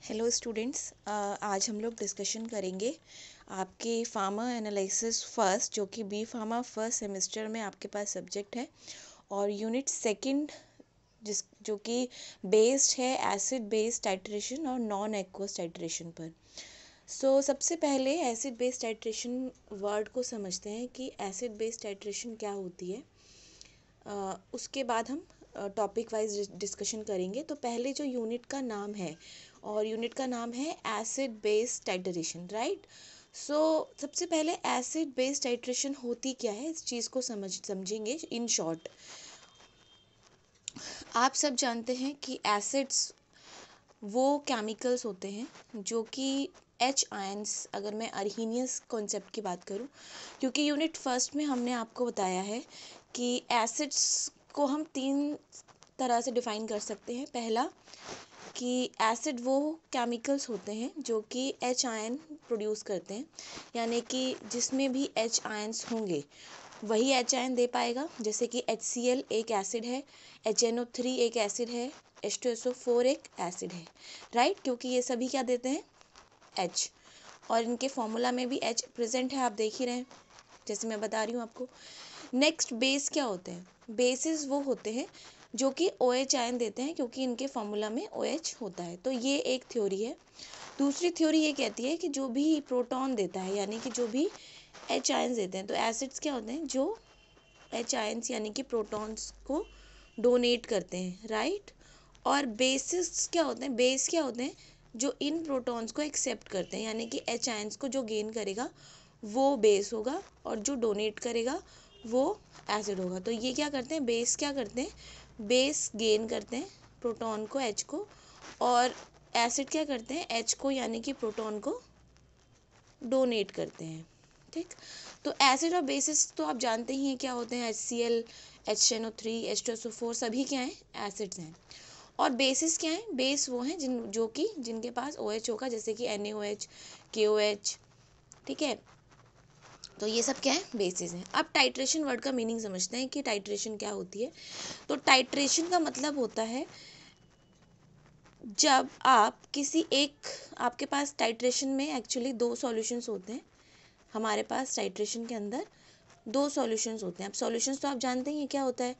Hello students, आज हम लोग डिस्कशन करेंगे आपके फार्मा एनालिसिस फर्स्ट, जो कि बी फार्मा फर्स्ट सेमेस्टर में आपके पास सब्जेक्ट है, और यूनिट सेकंड जो कि बेस्ड है एसिड बेस्ड टाइट्रेशन और नॉन एक्वस टाइट्रेशन पर। सबसे पहले एसिड बेस्ड टाइट्रेशन वर्ड को समझते हैं कि एसिड बेस्ड टाइट्रेशन क्या होती है। उसके बाद हम टॉपिक वाइज डिस्कशन करेंगे। तो पहले जो यूनिट का नाम है, और यूनिट का नाम है एसिड बेस्ड टाइट्रेशन, राइट। सबसे पहले एसिड बेस्ड टाइट्रेशन होती क्या है, इस चीज़ को समझेंगे इन शॉर्ट। आप सब जानते हैं कि एसिड्स वो केमिकल्स होते हैं जो कि एच आयंस, अगर मैं अर्हीनियस कॉन्सेप्ट की बात करूं, क्योंकि यूनिट फर्स्ट में हमने आपको बताया है कि एसिड्स को हम 3 तरह से डिफाइन कर सकते हैं। पहला कि एसिड वो केमिकल्स होते हैं जो कि एच आयन प्रोड्यूस करते हैं, यानी कि जिसमें भी एच आयंस होंगे वही एच आयन दे पाएगा। जैसे कि HCl एक एसिड है, HNO3 एक एसिड है, H2SO4 एक एसिड है, राइट। क्योंकि ये सभी क्या देते हैं, H, और इनके फॉर्मूला में भी H प्रेजेंट है, आप देख ही रहे हैं जैसे मैं बता रही हूँ आपको। नेक्स्ट बेस क्या होते हैं, बेसिस वो होते हैं जो कि OH आयन देते हैं, क्योंकि इनके फॉर्मूला में OH होता है। तो ये एक थ्योरी है। दूसरी थ्योरी ये कहती है कि जो भी प्रोटॉन देता है, यानी कि जो भी एच आयंस देते हैं, तो एसिड्स क्या होते हैं जो एच आयंस यानी कि प्रोटॉन्स को डोनेट करते हैं, राइट। और बेसिस क्या होते हैं, बेस क्या होते हैं जो इन प्रोटॉन्स को एक्सेप्ट करते हैं, यानी कि एच आयंस को जो गेन करेगा वो बेस होगा, और जो डोनेट करेगा वो एसिड होगा। तो ये क्या करते हैं, बेस क्या करते हैं, बेस गेन करते हैं प्रोटॉन को, एच को, और एसिड क्या करते हैं, एच को यानी कि प्रोटॉन को डोनेट करते हैं, ठीक। तो एसिड और बेसिस तो आप जानते ही हैं क्या होते हैं, HCl, HNO3, H2SO4 सभी क्या हैं, एसिड्स हैं। और बेसिस क्या है, बेस वो हैं जिनके पास OH होगा, जैसे कि NaOH, KOH, ठीक है। तो ये सब क्या है, बेसिस हैं। अब टाइट्रेशन वर्ड का मीनिंग समझते हैं कि टाइट्रेशन क्या होती है। तो टाइट्रेशन का मतलब होता है जब आप किसी एक, आपके पास टाइट्रेशन में एक्चुअली 2 सॉल्यूशंस होते हैं। हमारे पास टाइट्रेशन के अंदर 2 सॉल्यूशंस होते हैं। अब सॉल्यूशंस तो आप जानते ही हैं क्या होता है,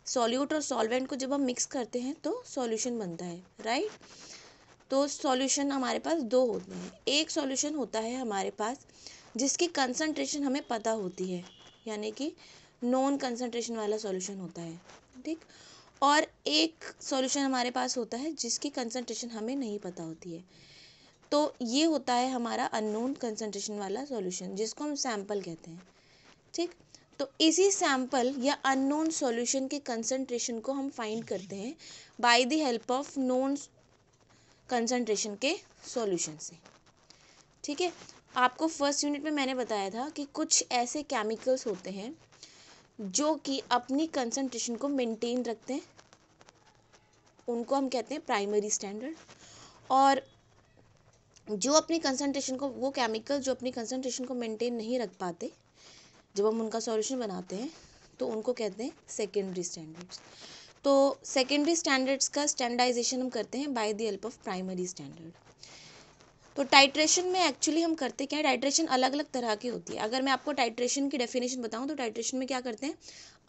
सॉल्यूट और सॉल्वेंट को जब हम मिक्स करते हैं तो सॉल्यूशन बनता है, राइट। तो सॉल्यूशन हमारे पास 2 होते हैं। एक सॉल्यूशन होता है हमारे पास जिसकी कंसंट्रेशन हमें पता होती है, यानी कि नॉन कंसंट्रेशन वाला सॉल्यूशन होता है, ठीक। और एक सॉल्यूशन हमारे पास होता है जिसकी कंसंट्रेशन हमें नहीं पता होती है। तो ये होता है हमारा अननोन कंसंट्रेशन वाला सॉल्यूशन, जिसको हम सैंपल कहते हैं, ठीक। तो इसी सैंपल या अननोन सॉल्यूशन के कंसंट्रेशन को हम फाइंड करते हैं by the help of known concentration के सॉल्यूशन से, ठीक है। आपको फर्स्ट यूनिट में मैंने बताया था कि कुछ ऐसे केमिकल्स होते हैं जो कि अपनी कंसंट्रेशन को मेंटेन रखते हैं, उनको हम कहते हैं प्राइमरी स्टैंडर्ड। और जो अपनी कंसंट्रेशन को, वो केमिकल जो अपनी कंसंट्रेशन को मेंटेन नहीं रख पाते, जब हम उनका सॉल्यूशन बनाते हैं तो उनको कहते हैं सेकेंडरी स्टैंडर्ड्स। तो सेकेंडरी स्टैंडर्ड्स का स्टैंडर्डाइजेशन हम करते हैं by the help of primary standard. तो टाइट्रेशन में एक्चुअली हम करते क्या है, टाइट्रेशन अलग अलग तरह की होती है। अगर मैं आपको टाइट्रेशन की डेफिनेशन बताऊं तो टाइट्रेशन में क्या करते हैं,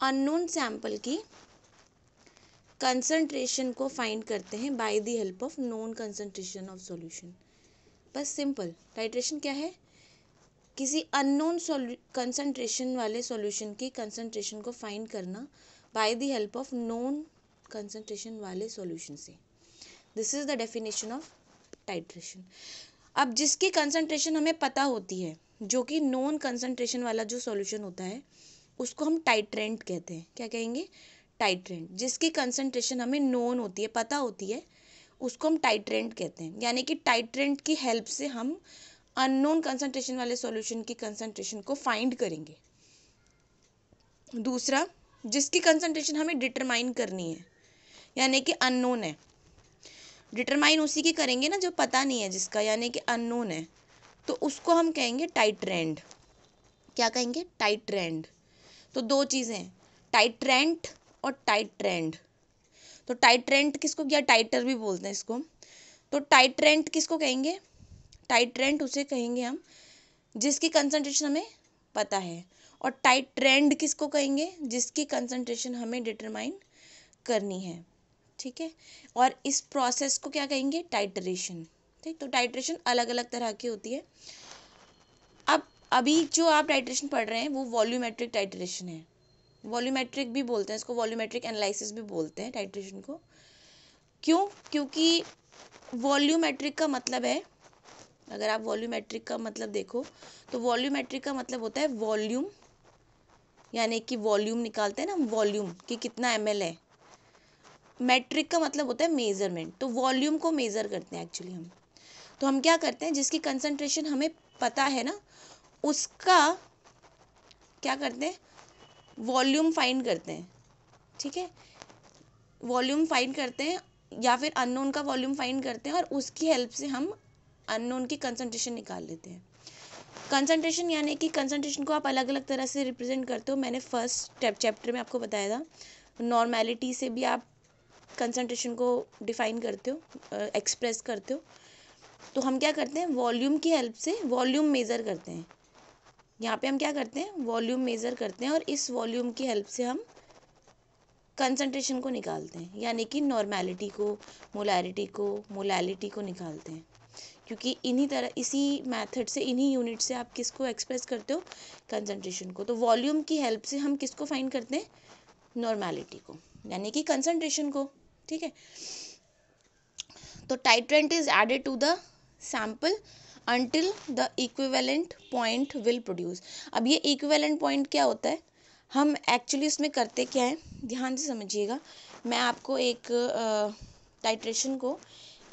अननोन सैंपल की कंसंट्रेशन को फाइंड करते हैं by the help of known concentration of solution. बस सिंपल, टाइट्रेशन क्या है, किसी अननोन कंसंट्रेशन वाले सॉल्यूशन की कंसंट्रेशन को फाइंड करना by the help of known concentration वाले सॉल्यूशन से। This is the definition of titration. अब जिसकी कंसंट्रेशन हमें पता होती है, जो कि नॉन कंसंट्रेशन वाला जो सॉल्यूशन होता है, उसको हम टाइट्रेंट कहते हैं। क्या कहेंगे, टाइट्रेंट। जिसकी कंसंट्रेशन हमें नॉन होती है, पता होती है, उसको हम टाइट्रेंट कहते हैं। यानी कि टाइट्रेंट की हेल्प से हम अननोन कंसंट्रेशन वाले सॉल्यूशन की कंसंट्रेशन को फाइंड करेंगे। दूसरा, जिसकी कंसंट्रेशन हमें डिटरमाइन करनी है, यानी कि अननोन है। डिटरमाइन उसी की करेंगे ना जो पता नहीं है, जिसका यानी कि अननोन है, तो उसको हम कहेंगे टाइट्रेंड। क्या कहेंगे, टाइट्रेंड। तो 2 चीज़ें, टाइट्रेंट और टाइट्रेंड। तो टाइट्रेंट किसको, या टाइटर भी बोलते हैं इसको, तो टाइट्रेंट किसको कहेंगे? टाइट्रेंट उसे कहेंगे हम जिसकी कंसंट्रेशन हमें पता है, और टाइट्रेंड किसको कहेंगे? जिसकी कंसंट्रेशन हमें डिटरमाइन करनी है, ठीक है। और इस प्रोसेस को क्या कहेंगे? टाइट्रेशन, ठीक। तो टाइट्रेशन अलग अलग तरह की होती है। अब अभी जो आप टाइट्रेशन पढ़ रहे हैं वो वॉल्यूमेट्रिक टाइट्रेशन है। वॉल्यूमेट्रिक भी बोलते हैं इसको, वॉल्यूमेट्रिक एनालिसिस भी बोलते हैं टाइट्रेशन को। क्यों? क्योंकि वॉल्यूमेट्रिक का मतलब है, अगर आप वॉल्यूमेट्रिक का मतलब देखो तो वॉल्यूमेट्रिक का मतलब होता है वॉल्यूम, यानी कि वॉल्यूम निकालते हैं ना वॉल्यूम कि कितना ml है। मैट्रिक का मतलब होता है मेजरमेंट, तो वॉल्यूम को मेजर करते हैं एक्चुअली हम। तो हम क्या करते हैं, जिसकी कंसंट्रेशन हमें पता है ना, उसका क्या करते हैं, वॉल्यूम फाइंड करते हैं, ठीक है। वॉल्यूम फाइंड करते हैं या फिर अननोन का वॉल्यूम फाइंड करते हैं, और उसकी हेल्प से हम अननोन की कंसंट्रेशन निकाल लेते हैं। कंसंट्रेशन यानी कि कंसंट्रेशन को आप अलग अलग तरह से रिप्रेजेंट करते हो। मैंने फर्स्ट चैप्टर में आपको बताया था, नॉर्मेलिटी से भी आप कंसंट्रेशन को डिफाइन करते हो, एक्सप्रेस करते हो। तो हम क्या करते हैं, वॉल्यूम की हेल्प से वॉल्यूम मेज़र करते हैं। यहाँ पे हम क्या करते हैं, वॉल्यूम मेज़र करते हैं, और इस वॉल्यूम की हेल्प से हम कंसंट्रेशन को निकालते हैं, यानी कि नॉर्मेलिटी को, मोलैलिटी को निकालते हैं। क्योंकि इसी मेथड से, इन्हीं यूनिट से आप किसको एक्सप्रेस करते हो, कंसंट्रेशन को। तो वॉल्यूम की हेल्प से हम किसको फाइंड करते हैं, नॉर्मेलिटी को, यानी कि कंसंट्रेशन को, ठीक है। तो titrant is added to the sample until the equivalent point will produce। अब ये equivalent point क्या होता है, हम एक्चुअली उसमें करते क्या है, ध्यान से समझिएगा। मैं आपको एक टाइट्रेशन को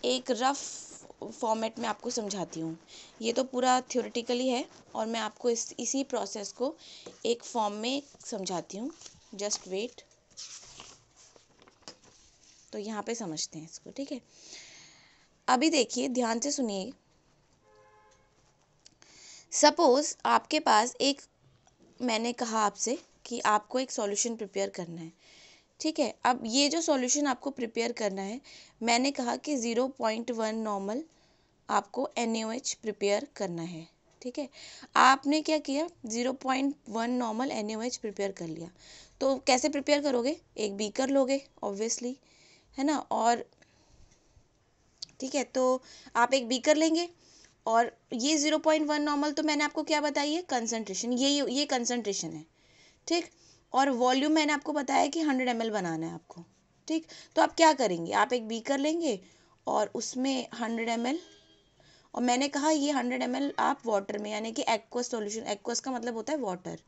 एक रफ फॉर्मेट में आपको समझाती हूँ। ये तो पूरा थ्योरेटिकली है, और मैं आपको इसी प्रोसेस को एक फॉर्म में समझाती हूँ। Just wait. तो यहाँ पे समझते हैं इसको, ठीक है। अभी देखिए, ध्यान से सुनिए। सपोज आपके पास एक, मैंने कहा आपसे कि आपको एक सॉल्यूशन प्रिपेयर करना है, ठीक है। अब ये जो सॉल्यूशन आपको प्रिपेयर करना है, मैंने कहा कि 0.1 नॉर्मल आपको NaOH प्रिपेयर करना है, ठीक है। आपने क्या किया, 0.1 नॉर्मल NaOH प्रिपेयर कर लिया। तो कैसे प्रिपेयर करोगे, एक बीकर लोगे ऑब्वियसली, है ना। और ठीक है, तो आप एक बीकर लेंगे, और ये 0.1 नॉर्मल तो मैंने आपको क्या बताई है, कंसंट्रेशन, ये कंसंट्रेशन है, ठीक। और वॉल्यूम मैंने आपको बताया कि 100 ml बनाना है आपको, ठीक। तो आप क्या करेंगे, आप एक बीकर लेंगे और उसमें 100 ml, और मैंने कहा ये 100 ml आप वाटर में, यानी कि एक्वस सॉल्यूशन, एक्वस का मतलब होता है वाटर।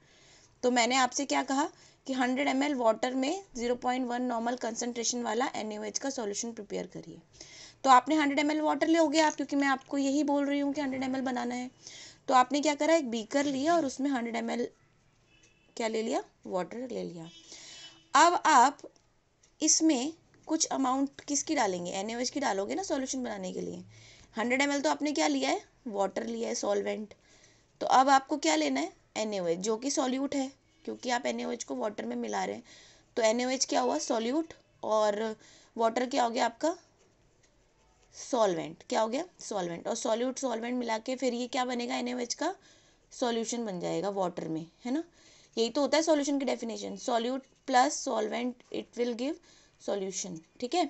तो मैंने आपसे क्या कहा कि 100 ml वाटर में 0.1 नॉर्मल कंसंट्रेशन वाला NaOH का सॉल्यूशन प्रिपेयर करिए। तो आपने 100 ml वाटर लोगे आप, क्योंकि मैं आपको यही बोल रही हूँ कि 100 ml बनाना है। तो आपने क्या करा, एक बीकर लिया और उसमें 100 ml क्या ले लिया, वाटर ले लिया। अब आप इसमें कुछ अमाउंट किसकी डालेंगे, NaOH की डालोगे ना सॉल्यूशन बनाने के लिए। 100 ml तो आपने क्या लिया है, वाटर लिया है, सॉल्वेंट। तो अब आपको क्या लेना है, NaOH, जो कि सॉल्यूट है, क्योंकि आप NaOH को वाटर में मिला रहे हैं। तो NaOH क्या हुआ, सॉल्यूट, और वाटर क्या हो गया आपका, सॉल्वेंट। क्या हो गया, सॉल्वेंट। और सॉल्यूट सॉल्वेंट मिला के फिर ये क्या बनेगा, NaOH का सॉल्यूशन बन जाएगा वाटर में, है ना। यही तो होता है सॉल्यूशन की definition, solute plus solvent it will give solution, ठीक है।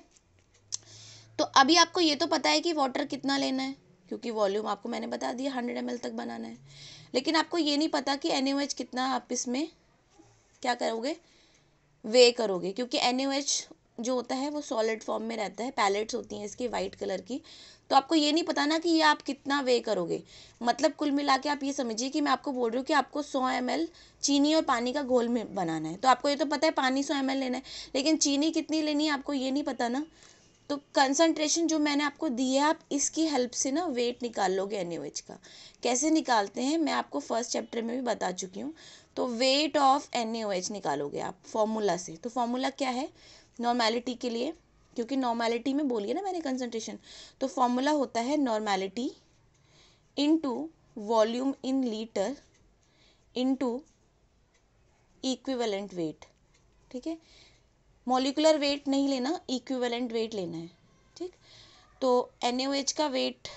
तो अभी आपको ये तो पता है कि वाटर कितना लेना है, क्योंकि वॉल्यूम आपको मैंने बता दिया 100 ml तक बनाना है। लेकिन आपको ये नहीं पता कि NaOH कितना आप इसमें क्या करोगे, वे करोगे, क्योंकि NaOH जो होता है वो सॉलिड फॉर्म में रहता है, पैलेट्स होती हैं इसकी वाइट कलर की। तो आपको ये नहीं पता ना कि ये आप कितना वे करोगे। मतलब कुल मिला के आप ये समझिए कि मैं आपको बोल रही हूँ कि आपको 100 ml चीनी और पानी का घोल में बनाना है। तो आपको ये तो पता है पानी 100 ml लेना है, लेकिन चीनी कितनी लेनी है आपको ये नहीं पता ना। तो कंसंट्रेशन जो मैंने आपको दी है, आप इसकी हेल्प से ना वेट निकाल लोगे NaOH का। कैसे निकालते हैं मैं आपको फर्स्ट चैप्टर में भी बता चुकी हूँ। तो वेट ऑफ NaOH निकालोगे आप फॉर्मूला से। तो फॉर्मूला क्या है, नॉर्मेलिटी के लिए, क्योंकि नॉर्मेलिटी में बोलिए ना मैंने कंसंट्रेशन, तो फॉर्मूला होता है normality into volume in litre into equivalent weight, ठीक है। मॉलिक्यूलर वेट नहीं लेना, इक्विवेलेंट वेट लेना है, ठीक। तो NaOH का वेट,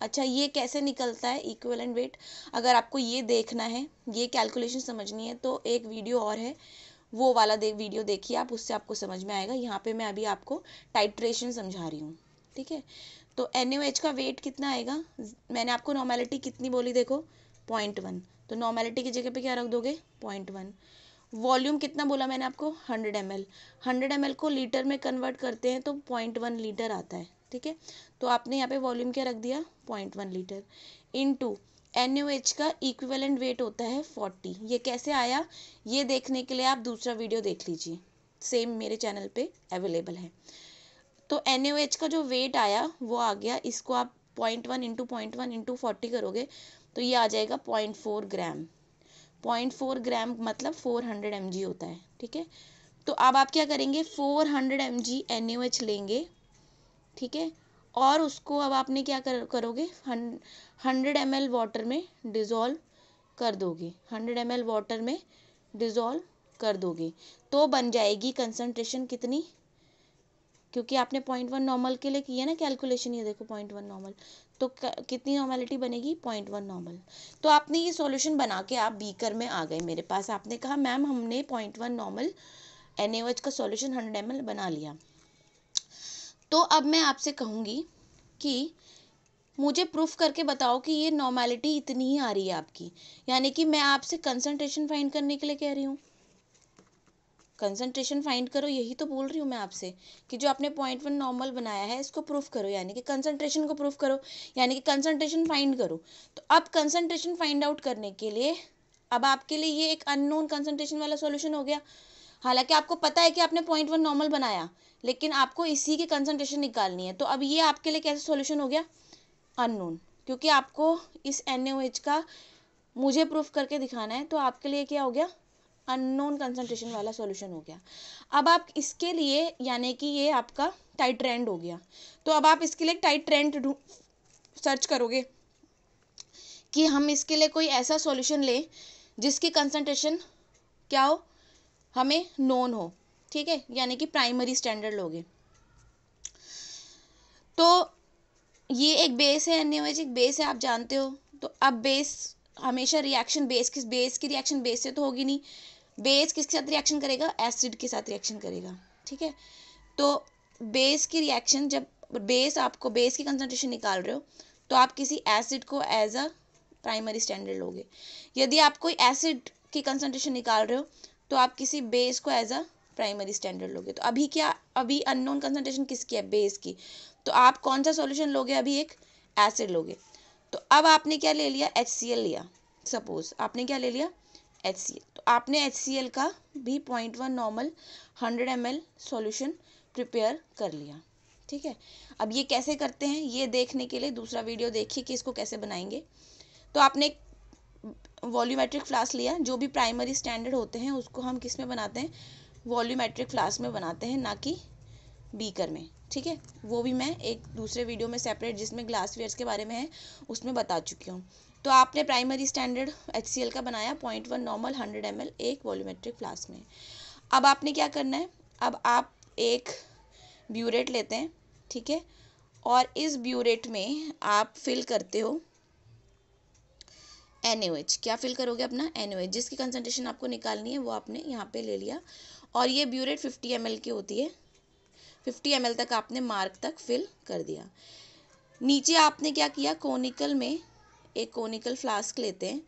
अच्छा ये कैसे निकलता है इक्विवेलेंट वेट, अगर आपको ये देखना है, ये कैलकुलेशन समझनी है, तो एक वीडियो और है, वो वाला वीडियो देखिए आप, उससे आपको समझ में आएगा। यहाँ पे मैं अभी आपको टाइट्रेशन समझा रही हूँ, ठीक है। तो NaOH का वेट कितना आएगा, मैंने आपको नॉर्मेलिटी कितनी बोली देखो 0.1, तो नॉर्मेलिटी की जगह पे क्या रख दोगे 0.1। वॉल्यूम कितना बोला मैंने आपको 100 ml, 100 ml को लीटर में कन्वर्ट करते हैं तो 0.1 लीटर आता है, ठीक है। तो आपने यहाँ पे वॉल्यूम क्या रख दिया 0.1 लीटर इनटू NaOH का इक्विवेलेंट वेट होता है 40। ये कैसे आया ये देखने के लिए आप दूसरा वीडियो देख लीजिए, सेम मेरे चैनल पे अवेलेबल है। तो NaOH का जो वेट आया वो आ गया, इसको आप 0.1 इंटू 0.1 इंटू 40 करोगे तो ये आ जाएगा 0.4 ग्राम। 0.4 ग्राम मतलब 400 mg होता है, ठीक है। तो अब आप क्या करेंगे 400 mg NaOH लेंगे, ठीक है, और उसको अब आपने क्या करोगे 100 ml वाटर में डिज़ोल्व कर दोगे, 100 ml वाटर में डिज़ोल्व कर दोगे तो बन जाएगी कंसंट्रेशन कितनी, क्योंकि आपने 0.1 नॉर्मल के लिए किया ना कैलकुलेशन, ये देखो 0.1 नॉर्मल, तो कितनी नॉर्मेलिटी बनेगी 0.1 नॉर्मल। तो आपने ये सॉल्यूशन बना के आप बीकर में आ गए मेरे पास, आपने कहा मैम हमने 0.1 नॉर्मल NaOH का सॉल्यूशन 100 ml बना लिया। तो अब मैं आपसे कहूँगी कि मुझे प्रूफ करके बताओ कि ये नॉर्मेलिटी इतनी ही आ रही है आपकी, यानी कि मैं आपसे कंसंट्रेशन फाइंड करने के लिए कह रही हूँ, कंसंट्रेशन फाइंड करो, यही तो बोल रही हूँ मैं आपसे कि जो आपने 0.1 नॉर्मल बनाया है इसको प्रूफ करो, यानी कि कंसंट्रेशन को प्रूफ करो, यानी कि कंसंट्रेशन फाइंड करो। तो अब कंसंट्रेशन फाइंड आउट करने के लिए अब आपके लिए ये एक अननोन कंसंट्रेशन वाला सॉल्यूशन हो गया। हालांकि आपको पता है कि आपने 0.1 नॉर्मल बनाया, लेकिन आपको इसी की कंसंट्रेशन निकालनी है, तो अब ये आपके लिए कैसे सॉल्यूशन हो गया अननोन, क्योंकि आपको इस NaOH का मुझे प्रूफ करके दिखाना है, तो आपके लिए क्या हो गया अननोन कंसंट्रेशन वाला सॉल्यूशन हो गया। अब आप इसके लिए, यानी कि ये आपका टाइट्रेंड हो गया, तो अब आप इसके लिए टाइट्रेंड सर्च करोगे कि हम इसके लिए कोई ऐसा सॉल्यूशन लें जिसकी कंसंट्रेशन क्या हो, हमें नोन हो, ठीक है, यानी कि प्राइमरी स्टैंडर्ड लोगे। तो ये एक बेस है, NaOH एक बेस है, आप जानते हो। तो अब बेस हमेशा रिएक्शन बेस की रिएक्शन बेस से तो होगी नहीं, बेस किसके साथ रिएक्शन करेगा एसिड के साथ रिएक्शन करेगा, ठीक है। तो बेस की रिएक्शन, जब बेस आपको बेस की कंसंट्रेशन निकाल रहे हो तो आप किसी एसिड को एज अ प्राइमरी स्टैंडर्ड लोगे, यदि आप कोई एसिड की कंसंट्रेशन निकाल रहे हो तो आप किसी बेस को एज अ प्राइमरी स्टैंडर्ड लोगे। तो अभी अननोन कंसंट्रेशन किसकी है बेस की, तो आप कौन सा सॉल्यूशन लोगे, अभी एक एसिड लोगे। तो अब आपने क्या ले लिया HCl लिया, सपोज आपने क्या ले लिया HCl, तो आपने HCl का भी 0.1 नॉर्मल 100 ml सॉल्यूशन प्रिपेयर कर लिया, ठीक है। अब ये कैसे करते हैं ये देखने के लिए दूसरा वीडियो देखिए कि इसको कैसे बनाएंगे। तो आपने वॉल्यूमेट्रिक फ्लास्क लिया, जो भी प्राइमरी स्टैंडर्ड होते हैं उसको हम किस में बनाते हैं वॉल्यूमेट्रिक फ्लास्क में बनाते हैं, ना कि बीकर में, ठीक है। वो भी मैं एक दूसरे वीडियो में सेपरेट जिसमें ग्लासवेयर्स के बारे में है उसमें बता चुकी हूँ। तो आपने प्राइमरी स्टैंडर्ड HCl का बनाया 0.1 नॉर्मल 100 ml एक वॉल्यूमेट्रिक फ्लास्क में। अब आपने क्या करना है, अब आप एक ब्यूरेट लेते हैं, ठीक है, और इस ब्यूरेट में आप फिल करते हो NaOH, क्या फिल करोगे अपना NaOH, जिसकी कंसंट्रेशन आपको निकालनी है वो आपने यहाँ पे ले लिया, और ये ब्यूरेट 50 ml की होती है, 50 ml तक आपने मार्क तक फिल कर दिया। नीचे आपने क्या किया कोनिकल में एक कोनिकल फ्लास्क लेते हैं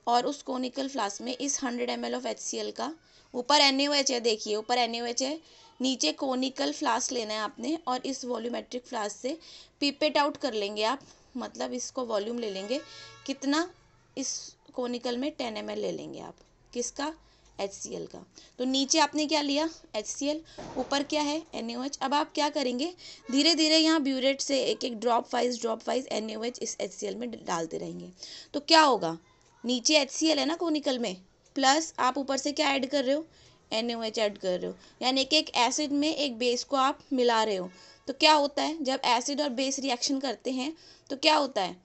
और उस कोनिकल फ्लास्क में इस 100 ml ऑफ HCl का, ऊपर NaOH है, देखिए ऊपर NaOH है, नीचे कोनिकल फ्लास्क लेना है आपने, और इस वॉल्यूमेट्रिक फ्लास्क से पिपेट आउट कर लेंगे आप, मतलब इसको वॉल्यूम ले लेंगे कितना, इस कोनिकल में 10 ml ले लेंगे आप, किसका HCl का। तो नीचे आपने क्या लिया HCl, ऊपर क्या है NaOH। अब आप क्या करेंगे धीरे धीरे यहाँ ब्यूरेट से एक एक ड्रॉप वाइज NaOH इस HCl में डालते रहेंगे। तो क्या होगा, नीचे HCl है ना कोनिकल में, प्लस आप ऊपर से क्या ऐड कर रहे हो NaOH ऐड कर रहे हो, यानी कि एक एसिड में एक बेस को आप मिला रहे हो। तो क्या होता है जब एसिड और बेस रिएक्शन करते हैं तो क्या होता है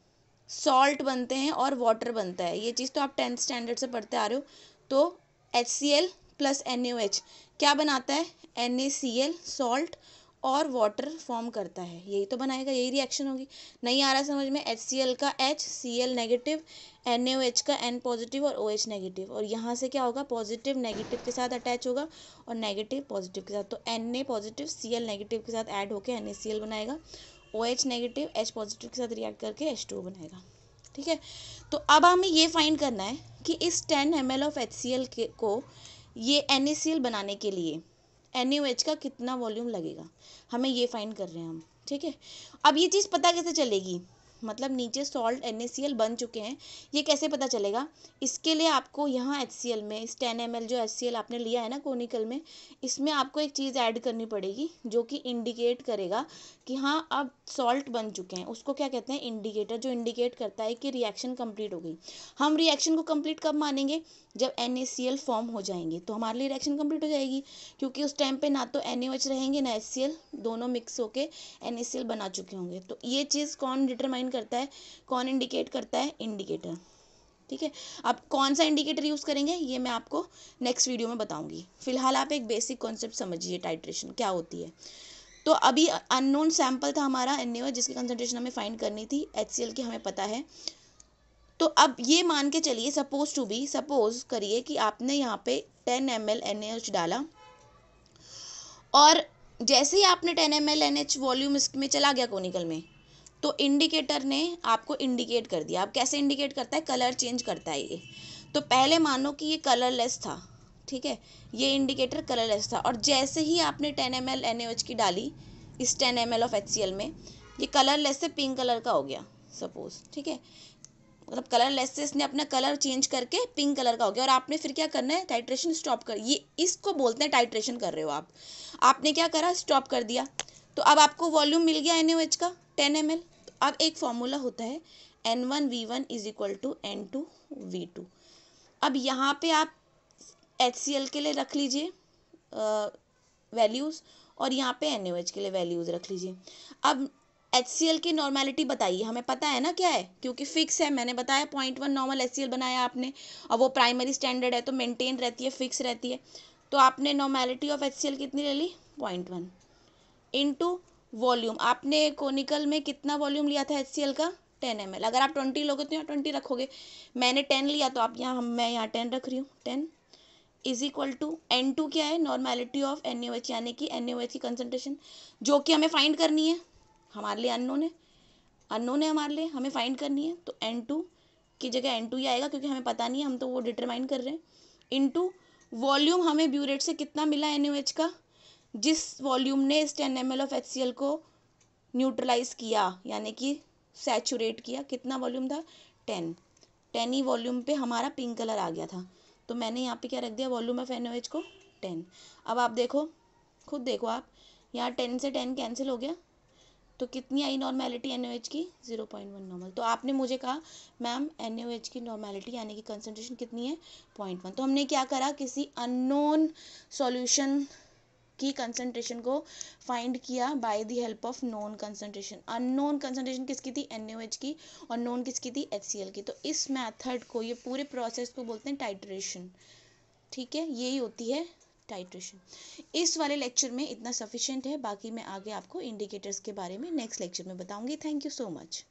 सॉल्ट बनते हैं और वाटर बनता है, ये चीज़ तो आप 10th स्टैंडर्ड से पढ़ते आ रहे हो। तो HCl प्लस NaOH क्या बनाता है NaCl सॉल्ट, और वाटर फॉर्म करता है, यही तो बनाएगा, यही रिएक्शन होगी। नहीं आ रहा समझ में, HCl का H, Cl नेगेटिव, NaOH का N पॉजिटिव और OH नेगेटिव, और यहाँ से क्या होगा, पॉजिटिव नेगेटिव के साथ अटैच होगा और नेगेटिव पॉजिटिव के साथ, तो Na पॉजिटिव Cl नेगेटिव के साथ ऐड होकर NaCl बनाएगा, OH नेगेटिव H पॉजिटिव के साथ रिएक्ट करके H2O बनाएगा। ठीक है, तो अब हमें ये फाइंड करना है कि इस 10 ml ऑफ HCl को ये NaCl बनाने के लिए NaOH का कितना वॉल्यूम लगेगा, हमें ये फाइंड कर रहे हैं हम। ठीक है, अब ये चीज़ पता कैसे चलेगी, मतलब नीचे सॉल्ट NaCl बन चुके हैं, ये कैसे पता चलेगा, इसके लिए आपको यहाँ HCl में इस 10 ml जो HCl आपने लिया है ना कोनिकल में, इसमें आपको एक चीज़ ऐड करनी पड़ेगी जो कि इंडिकेट करेगा कि हाँ अब सॉल्ट बन चुके हैं। उसको क्या कहते हैं, इंडिकेटर, जो इंडिकेट करता है कि रिएक्शन कंप्लीट हो गई। हम रिएक्शन को कंप्लीट कब मानेंगे, जब NaCl फॉर्म हो जाएंगे, तो हमारे लिए रिएक्शन कंप्लीट हो जाएगी, क्योंकि उस टाइम पे ना तो NaOH रहेंगे ना HCl, दोनों मिक्स होके NaCl बना चुके होंगे। तो ये चीज़ कौन डिटरमाइन करता है, कौन इंडिकेट करता है, इंडिकेटर। ठीक है, अब कौन सा इंडिकेटर यूज़ करेंगे ये मैं आपको नेक्स्ट वीडियो में बताऊंगी। फिलहाल आप एक बेसिक कॉन्सेप्ट समझिए, टाइट्रेशन क्या होती है। तो अभी अननोन सैंपल था हमारा NaOH, जिसकी कंसंट्रेशन हमें फाइंड करनी थी, HCl की हमें पता है। तो अब ये मान के चलिए, सपोज करिए कि आपने यहाँ पे 10 ml NaOH डाला, और जैसे ही आपने 10 ml NaOH वॉल्यूम इसमें चला गया कोनिकल में, तो इंडिकेटर ने आपको इंडिकेट कर दिया। अब कैसे इंडिकेट करता है, कलर चेंज करता है ये। तो पहले मानो कि ये कलरलेस था, ठीक है, ये इंडिकेटर कलरलेस था, और जैसे ही आपने 10 ml NaOH की डाली इस 10 ml ऑफ HCl में, ये कलरलेस से पिंक कलर का हो गया सपोज। ठीक है, मतलब कलरलेस से इसने अपना कलर चेंज करके पिंक कलर का हो गया, और आपने फिर क्या करना है, टाइट्रेशन स्टॉप कर, ये इसको बोलते हैं टाइट्रेशन कर रहे हो आप। आपने क्या करा, स्टॉप कर दिया, तो अब आपको वॉल्यूम मिल गया NaOH का 10 ml। तो अब एक फॉर्मूला होता है N1V1 is equal to N2V2। अब यहाँ पे आप HCl के लिए रख लीजिए वैल्यूज़, और यहाँ पे NaOH के लिए वैल्यूज़ रख लीजिए। अब HCl की नॉर्मेलिटी बताइए, हमें पता है ना क्या है, क्योंकि फिक्स है, मैंने बताया 0.1 नॉर्मल HCl बनाया आपने, और वो प्राइमरी स्टैंडर्ड है तो मेंटेन रहती है, फिक्स रहती है। तो आपने नॉर्मेलिटी ऑफ HCl कितनी ले ली, 0.1 इंटू वॉल्यूम। आपने कोनिकल में कितना वॉल्यूम लिया था HCl का, 10 ml। अगर आप 20 लोगे तो यहाँ 20 रखोगे, मैंने 10 लिया तो आप यहाँ, मैं यहाँ 10 रख रही हूँ, 10 इज इक्वल टू N2 क्या है, नॉर्मेलिटी ऑफ NaOH, यानी कि NaOH की कंसंट्रेशन, जो कि हमें फाइंड करनी है, हमारे लिए अननोन है हमारे लिए, हमें फाइंड करनी है। तो N2 की जगह N2 ही आएगा, क्योंकि हमें पता नहीं है, हम तो वो डिटरमाइन कर रहे हैं। इनटू वॉल्यूम, हमें ब्यूरेट से कितना मिला NaOH का, जिस वॉल्यूम ने इस 10 ml ऑफ HCl को न्यूट्रलाइज किया, यानी कि सैचुरेट किया, कितना वॉल्यूम था, 10 ही वॉल्यूम पे हमारा पिंक कलर आ गया था। तो मैंने यहाँ पे क्या रख दिया, वॉल्यूम ऑफ NaOH को 10। अब आप देखो, खुद देखो आप, यहाँ 10 से 10 कैंसिल हो गया, तो कितनी आई नॉर्मेलिटी NaOH की, 0.1 नॉर्मल। तो आपने मुझे कहा मैम NaOH की नॉर्मेलिटी यानी कि कंसंट्रेशन कितनी है, 0.1। तो हमने क्या करा, किसी अननोन सॉल्यूशन की कंसंट्रेशन को फाइंड किया by the help of known concentration. Unknown concentration किसकी थी, NaOH की, और नोन किसकी थी, HCl की। तो इस मेथड को, ये पूरे प्रोसेस को बोलते हैं टाइट्रेशन। ठीक है, यही होती है टाइट्रेशन। इस वाले लेक्चर में इतना सफिशिएंट है, बाकी मैं आगे आपको इंडिकेटर्स के बारे में नेक्स्ट लेक्चर में बताऊंगी। Thank you so much.